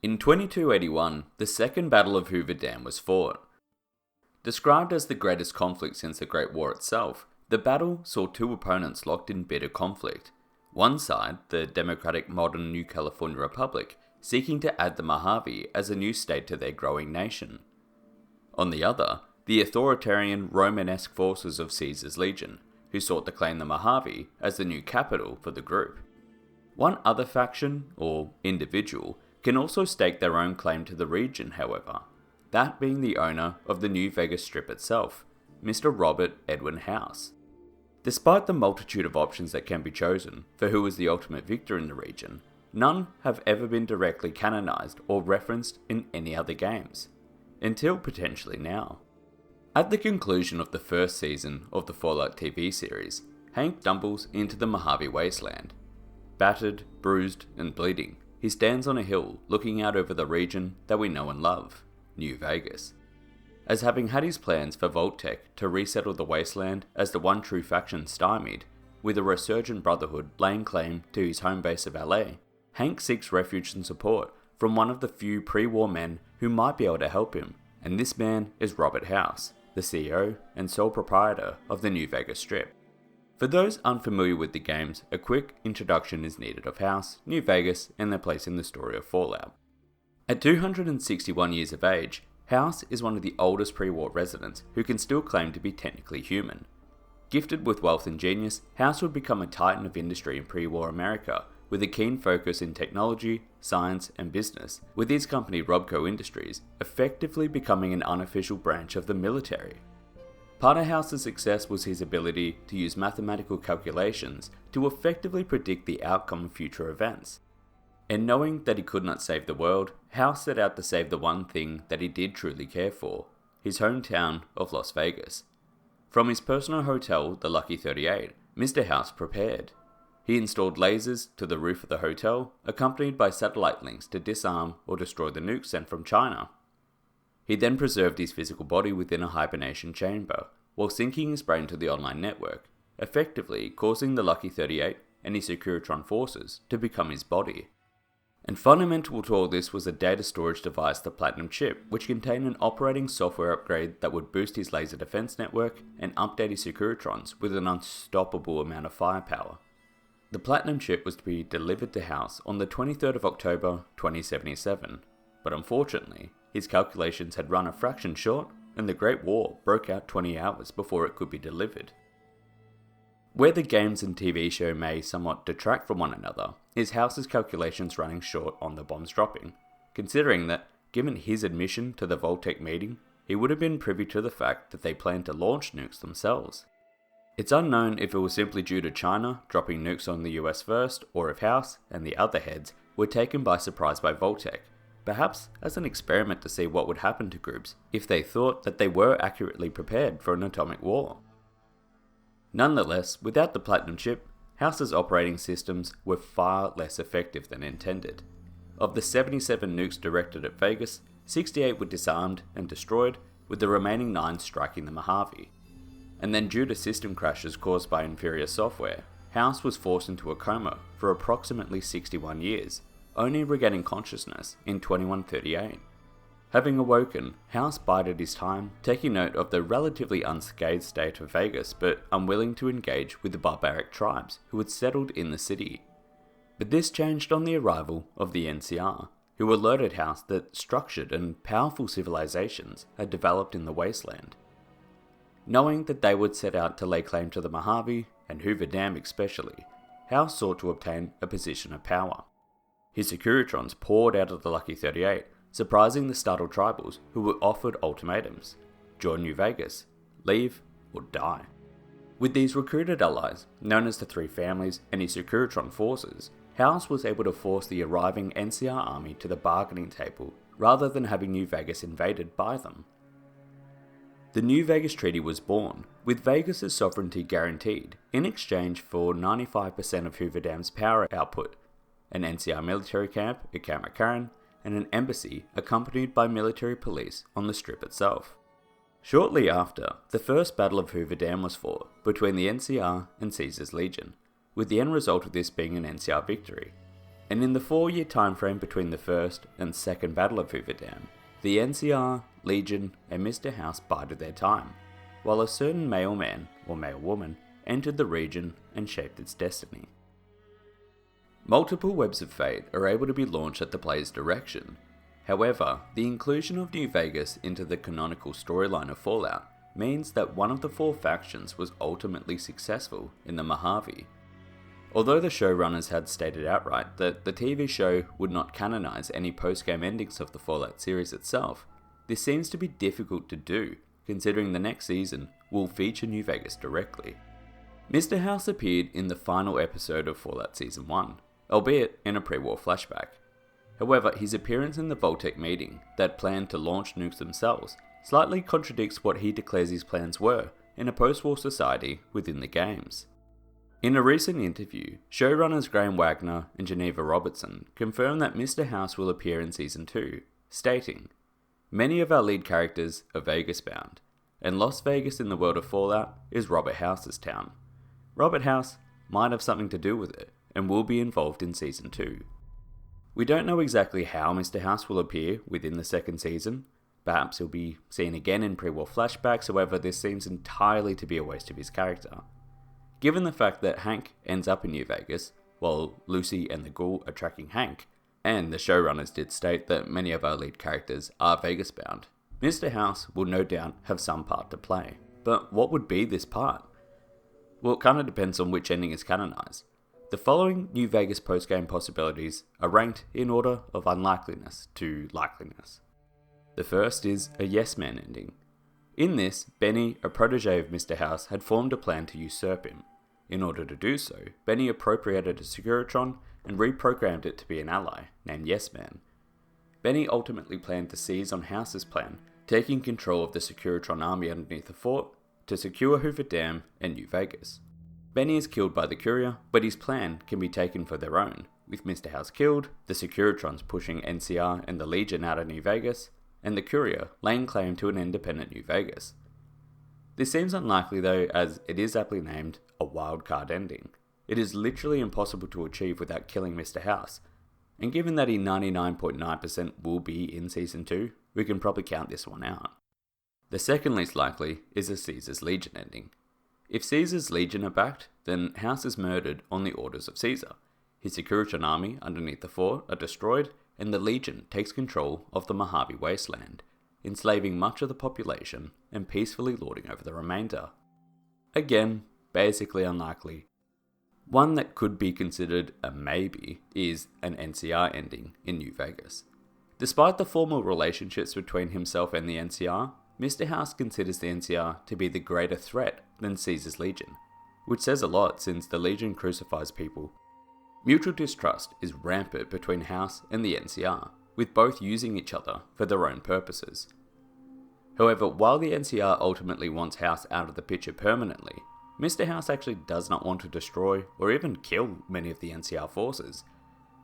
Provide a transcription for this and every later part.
In 2281, the Second Battle of Hoover Dam was fought. Described as the greatest conflict since the Great War itself, the battle saw two opponents locked in bitter conflict. One side, the democratic modern New California Republic, seeking to add the Mojave as a new state to their growing nation. On the other, the authoritarian Romanesque forces of Caesar's legion, who sought to claim the Mojave as the new capital for the group. One other faction, or individual, can also stake their own claim to the region, however, that being the owner of the New Vegas Strip itself, Mr. Robert Edwin House. Despite the multitude of options that can be chosen for who is the ultimate victor in the region, none have ever been directly canonized or referenced in any other games, until potentially now. At the conclusion of the first season of the Fallout TV series, Hank stumbles into the Mojave Wasteland. Battered, bruised, and bleeding, he stands on a hill looking out over the region that we know and love, New Vegas. As having had his plans for Vault-Tec to resettle the Wasteland as the one true faction stymied, with a resurgent brotherhood laying claim to his home base of LA, Hank seeks refuge and support from one of the few pre-war men who might be able to help him, and this man is Robert House, the CEO and sole proprietor of the New Vegas Strip. For those unfamiliar with the games, a quick introduction is needed of House, New Vegas, and their place in the story of Fallout. At 261 years of age, House is one of the oldest pre-war residents who can still claim to be technically human. Gifted with wealth and genius, House would become a titan of industry in pre-war America, with a keen focus in technology, science, and business, with his company Robco Industries effectively becoming an unofficial branch of the military. Part of House's success was his ability to use mathematical calculations to effectively predict the outcome of future events. And knowing that he could not save the world, House set out to save the one thing that he did truly care for, his hometown of Las Vegas. From his personal hotel, the Lucky 38, Mr. House prepared. He installed lasers to the roof of the hotel, accompanied by satellite links to disarm or destroy the nukes sent from China. He then preserved his physical body within a hibernation chamber, while syncing his brain to the online network, effectively causing the Lucky 38 and his Securitron forces to become his body. And fundamental to all this was a data storage device, the Platinum Chip, which contained an operating software upgrade that would boost his laser defense network and update his Securitrons with an unstoppable amount of firepower. The Platinum Chip was to be delivered to House on the 23rd of October 2077, but unfortunately, his calculations had run a fraction short and the Great War broke out 20 hours before it could be delivered. Where the games and TV show may somewhat detract from one another, is House's calculations running short on the bombs dropping, considering that, given his admission to the Vault-Tec meeting, he would have been privy to the fact that they planned to launch nukes themselves. It's unknown if it was simply due to China dropping nukes on the US first, or if House and the other heads were taken by surprise by Vault-Tec, perhaps as an experiment to see what would happen to groups if they thought that they were accurately prepared for an atomic war. Nonetheless, without the Platinum Chip, House's operating systems were far less effective than intended. Of the 77 nukes directed at Vegas, 68 were disarmed and destroyed, with the remaining 9 striking the Mojave. And then due to system crashes caused by inferior software, House was forced into a coma for approximately 61 years, only regaining consciousness in 2138. Having awoken, House bided his time, taking note of the relatively unscathed state of Vegas, but unwilling to engage with the barbaric tribes who had settled in the city. But this changed on the arrival of the NCR, who alerted House that structured and powerful civilizations had developed in the Wasteland. Knowing that they would set out to lay claim to the Mojave, and Hoover Dam especially, House sought to obtain a position of power. His Securitrons poured out of the Lucky 38, surprising the startled tribals who were offered ultimatums: join New Vegas, leave, or die. With these recruited allies, known as the Three Families and his Securitron forces, House was able to force the arriving NCR army to the bargaining table rather than having New Vegas invaded by them. The New Vegas Treaty was born, with Vegas' sovereignty guaranteed in exchange for 95% of Hoover Dam's power output, an NCR military camp at Camp McCarran, and an embassy accompanied by military police on the Strip itself. Shortly after, the First Battle of Hoover Dam was fought between the NCR and Caesar's Legion, with the end result of this being an NCR victory. And in the 4-year timeframe between the first and second Battle of Hoover Dam, the NCR, Legion, and Mr. House bided their time, while a certain male man, or male woman, entered the region and shaped its destiny. Multiple webs of fate are able to be launched at the player's direction. However, the inclusion of New Vegas into the canonical storyline of Fallout means that one of the 4 factions was ultimately successful in the Mojave. Although the showrunners had stated outright that the TV show would not canonize any post-game endings of the Fallout series itself, this seems to be difficult to do, considering the next season will feature New Vegas directly. Mr. House appeared in the final episode of Fallout Season 1, albeit in a pre-war flashback. However, his appearance in the Vault-Tec meeting that planned to launch nukes themselves slightly contradicts what he declares his plans were in a post-war society within the games. In a recent interview, showrunners Graham Wagner and Geneva Robertson confirmed that Mr. House will appear in Season 2, stating, "Many of our lead characters are Vegas-bound, and Las Vegas in the world of Fallout is Robert House's town. Robert House might have something to do with it, and will be involved in Season 2. We don't know exactly how Mr. House will appear within the second season. Perhaps he'll be seen again in pre-war flashbacks, however this seems entirely to be a waste of his character. Given the fact that Hank ends up in New Vegas, while Lucy and the Ghoul are tracking Hank, and the showrunners did state that many of our lead characters are Vegas-bound, Mr. House will no doubt have some part to play. But what would be this part? Well, it kind of depends on which ending is canonized. The following New Vegas post-game possibilities are ranked in order of unlikeliness to likeliness. The first is a Yes Man ending. In this, Benny, a protege of Mr. House, had formed a plan to usurp him. In order to do so, Benny appropriated a Securitron and reprogrammed it to be an ally, named Yes Man. Benny ultimately planned to seize on House's plan, taking control of the Securitron army underneath the fort to secure Hoover Dam and New Vegas. Benny is killed by the Courier, but his plan can be taken for their own, with Mr. House killed, the Securitrons pushing NCR and the Legion out of New Vegas, and the Courier laying claim to an independent New Vegas. This seems unlikely though, as it is aptly named a wildcard ending. It is literally impossible to achieve without killing Mr. House, and given that he 99.9% will be in Season 2, we can probably count this one out. The second least likely is a Caesar's Legion ending. If Caesar's Legion are backed, then House is murdered on the orders of Caesar. His Securitan army underneath the fort are destroyed, and the Legion takes control of the Mojave Wasteland, enslaving much of the population and peacefully lording over the remainder. Again, basically unlikely. One that could be considered a maybe is an NCR ending in New Vegas. Despite the formal relationships between himself and the NCR, Mr. House considers the NCR to be the greater threat than Caesar's Legion, which says a lot since the Legion crucifies people. Mutual distrust is rampant between House and the NCR, with both using each other for their own purposes. However, while the NCR ultimately wants House out of the picture permanently, Mr. House actually does not want to destroy or even kill many of the NCR forces.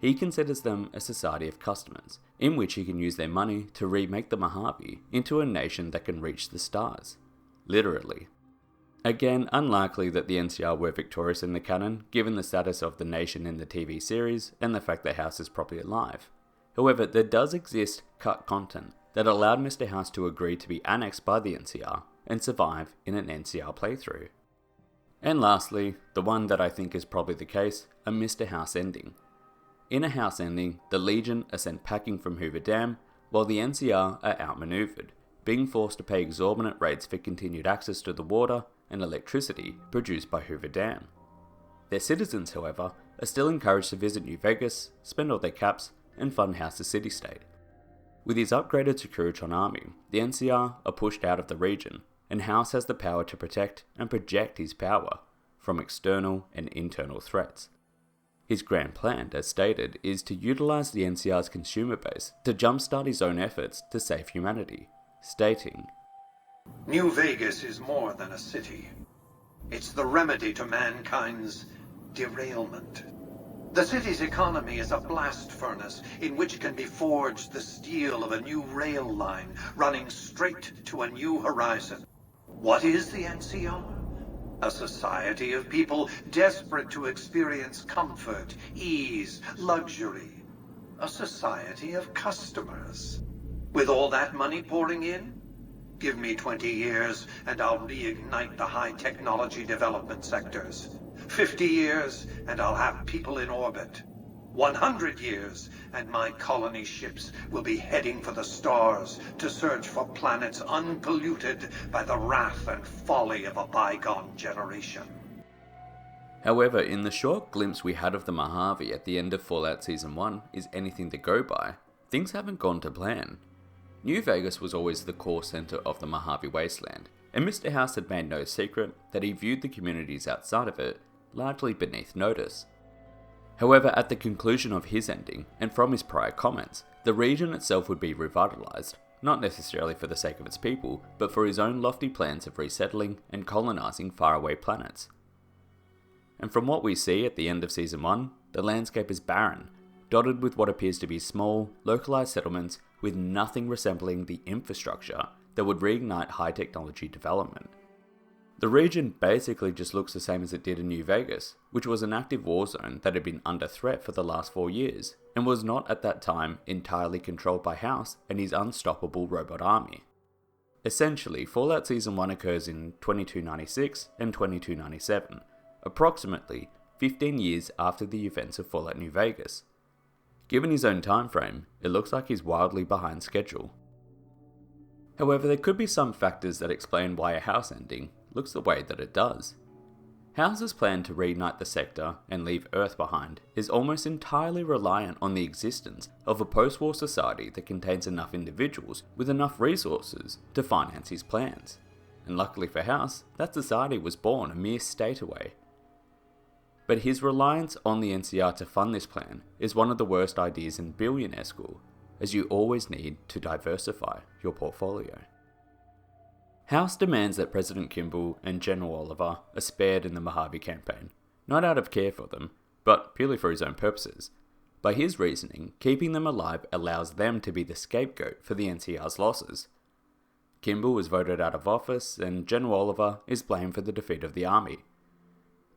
He considers them a society of customers, in which he can use their money to remake the Mojave into a nation that can reach the stars. Literally. Again, unlikely that the NCR were victorious in the canon, given the status of the nation in the TV series and the fact that House is probably alive. However, there does exist cut content that allowed Mr. House to agree to be annexed by the NCR and survive in an NCR playthrough. And lastly, the one that I think is probably the case, a Mr. House ending. In a House ending, the Legion are sent packing from Hoover Dam, while the NCR are outmaneuvered, being forced to pay exorbitant rates for continued access to the water and electricity produced by Hoover Dam. Their citizens, however, are still encouraged to visit New Vegas, spend all their caps, and fund House's city-state. With his upgraded Securitron army, the NCR are pushed out of the region, and House has the power to protect and project his power from external and internal threats. His grand plan, as stated, is to utilize the NCR's consumer base to jumpstart his own efforts to save humanity, stating, New Vegas is more than a city. It's the remedy to mankind's derailment. The city's economy is a blast furnace in which can be forged the steel of a new rail line running straight to a new horizon. What is the NCR? A society of people desperate to experience comfort, ease, luxury. A society of customers. With all that money pouring in, give me 20 years and I'll reignite the high technology development sectors. 50 years and I'll have people in orbit. 100 years and my colony ships will be heading for the stars to search for planets unpolluted by the wrath and folly of a bygone generation. However, in the short glimpse we had of the Mojave at the end of Fallout Season 1 is anything to go by, things haven't gone to plan. New Vegas was always the core centre of the Mojave Wasteland, and Mr. House had made no secret that he viewed the communities outside of it largely beneath notice. However, at the conclusion of his ending, and from his prior comments, the region itself would be revitalised, not necessarily for the sake of its people, but for his own lofty plans of resettling and colonising faraway planets. And from what we see at the end of Season 1, the landscape is barren, dotted with what appears to be small, localised settlements with nothing resembling the infrastructure that would reignite high technology development. The region basically just looks the same as it did in New Vegas, which was an active war zone that had been under threat for the last 4 years, and was not at that time entirely controlled by House and his unstoppable robot army. Essentially, Fallout Season 1 occurs in 2296 and 2297, approximately 15 years after the events of Fallout New Vegas. Given his own time frame, it looks like he's wildly behind schedule. However, there could be some factors that explain why a House ending looks the way that it does. House's plan to reunite the sector and leave Earth behind is almost entirely reliant on the existence of a post-war society that contains enough individuals with enough resources to finance his plans. And luckily for House, that society was born a mere state away. But his reliance on the NCR to fund this plan is one of the worst ideas in billionaire school, as you always need to diversify your portfolio. House demands that President Kimball and General Oliver are spared in the Mojave campaign, not out of care for them, but purely for his own purposes. By his reasoning, keeping them alive allows them to be the scapegoat for the NCR's losses. Kimball is voted out of office, and General Oliver is blamed for the defeat of the army.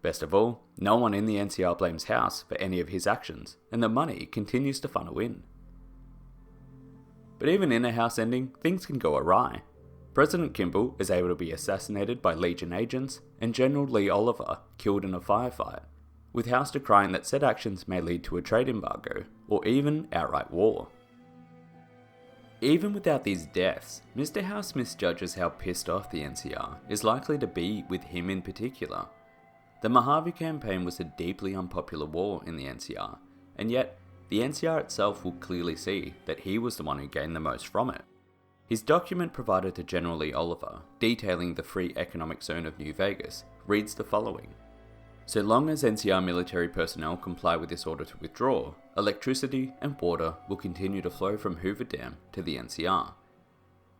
Best of all, no one in the NCR blames House for any of his actions, and the money continues to funnel in. But even in a House ending, things can go awry. President Kimball is able to be assassinated by Legion agents, and General Lee Oliver killed in a firefight, with House decrying that said actions may lead to a trade embargo, or even outright war. Even without these deaths, Mr. House misjudges how pissed off the NCR is likely to be with him in particular. The Mojave campaign was a deeply unpopular war in the NCR, and yet the NCR itself will clearly see that he was the one who gained the most from it. His document provided to General Lee Oliver, detailing the free economic zone of New Vegas, reads the following. So long as NCR military personnel comply with this order to withdraw, electricity and water will continue to flow from Hoover Dam to the NCR.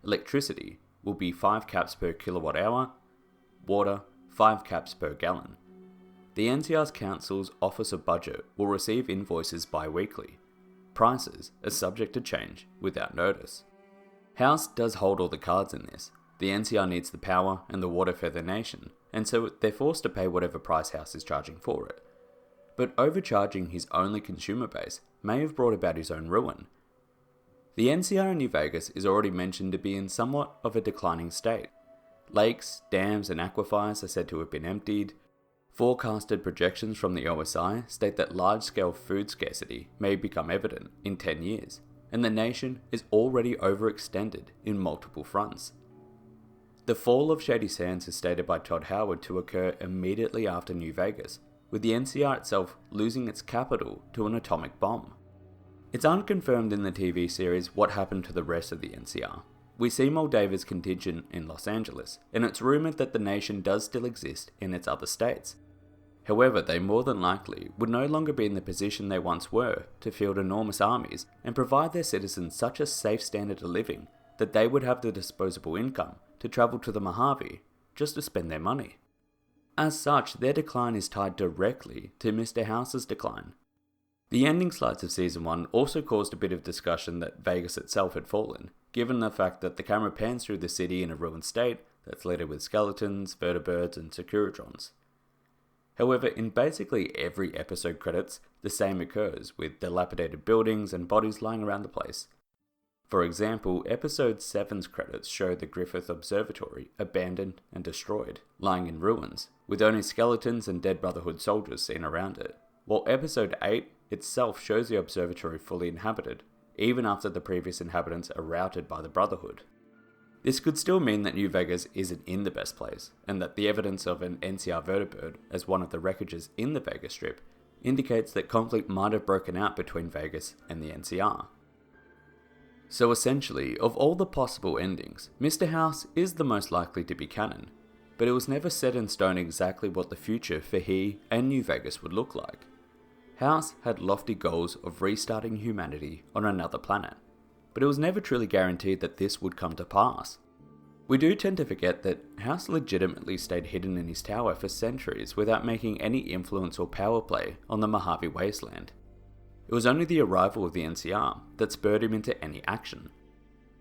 Electricity will be 5 caps per kilowatt hour, water 5 caps per gallon. The NCR's Council's Office of Budget will receive invoices bi-weekly. Prices are subject to change without notice. House does hold all the cards in this. The NCR needs the power and the water for their nation, and so they're forced to pay whatever price House is charging for it. But overcharging his only consumer base may have brought about his own ruin. The NCR in New Vegas is already mentioned to be in somewhat of a declining state. Lakes, dams, and aquifers are said to have been emptied. Forecasted projections from the OSI state that large-scale food scarcity may become evident in 10 years, and the nation is already overextended in multiple fronts. The fall of Shady Sands is stated by Todd Howard to occur immediately after New Vegas, with the NCR itself losing its capital to an atomic bomb. It's unconfirmed in the TV series what happened to the rest of the NCR. We see Moldavia's contingent in Los Angeles, and it's rumoured that the nation does still exist in its other states. However, they more than likely would no longer be in the position they once were to field enormous armies and provide their citizens such a safe standard of living that they would have the disposable income to travel to the Mojave just to spend their money. As such, their decline is tied directly to Mr. House's decline. The ending slides of Season 1 also caused a bit of discussion that Vegas itself had fallen, given the fact that the camera pans through the city in a ruined state, that's littered with skeletons, vertebrates, and securitrons. However, in basically every episode credits, the same occurs, with dilapidated buildings and bodies lying around the place. For example, episode 7's credits show the Griffith Observatory abandoned and destroyed, lying in ruins, with only skeletons and dead Brotherhood soldiers seen around it, while episode 8 itself shows the observatory fully inhabited, even after the previous inhabitants are routed by the Brotherhood. This could still mean that New Vegas isn't in the best place, and that the evidence of an NCR vertibird as one of the wreckages in the Vegas Strip indicates that conflict might have broken out between Vegas and the NCR. So essentially, of all the possible endings, Mr. House is the most likely to be canon, but it was never set in stone exactly what the future for he and New Vegas would look like. House had lofty goals of restarting humanity on another planet, but it was never truly guaranteed that this would come to pass. We do tend to forget that House legitimately stayed hidden in his tower for centuries without making any influence or power play on the Mojave Wasteland. It was only the arrival of the NCR that spurred him into any action.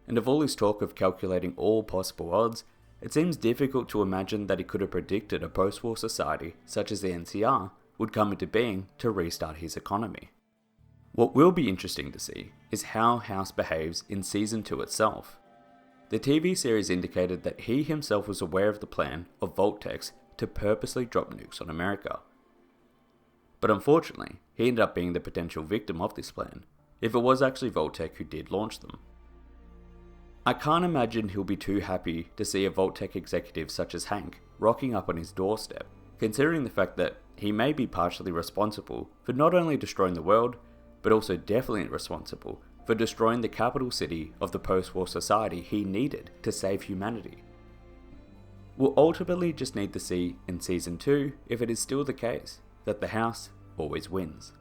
And of all his talk of calculating all possible odds, it seems difficult to imagine that he could have predicted a post-war society such as the NCR would come into being to restart his economy. What will be interesting to see is how House behaves in Season 2 itself. The TV series indicated that he himself was aware of the plan of Vault-Tec's to purposely drop nukes on America. But unfortunately, he ended up being the potential victim of this plan, if it was actually Vault-Tec who did launch them. I can't imagine he'll be too happy to see a Vault-Tec executive such as Hank rocking up on his doorstep, considering the fact that he may be partially responsible for not only destroying the world, but also definitely responsible for destroying the capital city of the post-war society he needed to save humanity. We'll ultimately just need to see in Season 2 if it is still the case that the House always wins.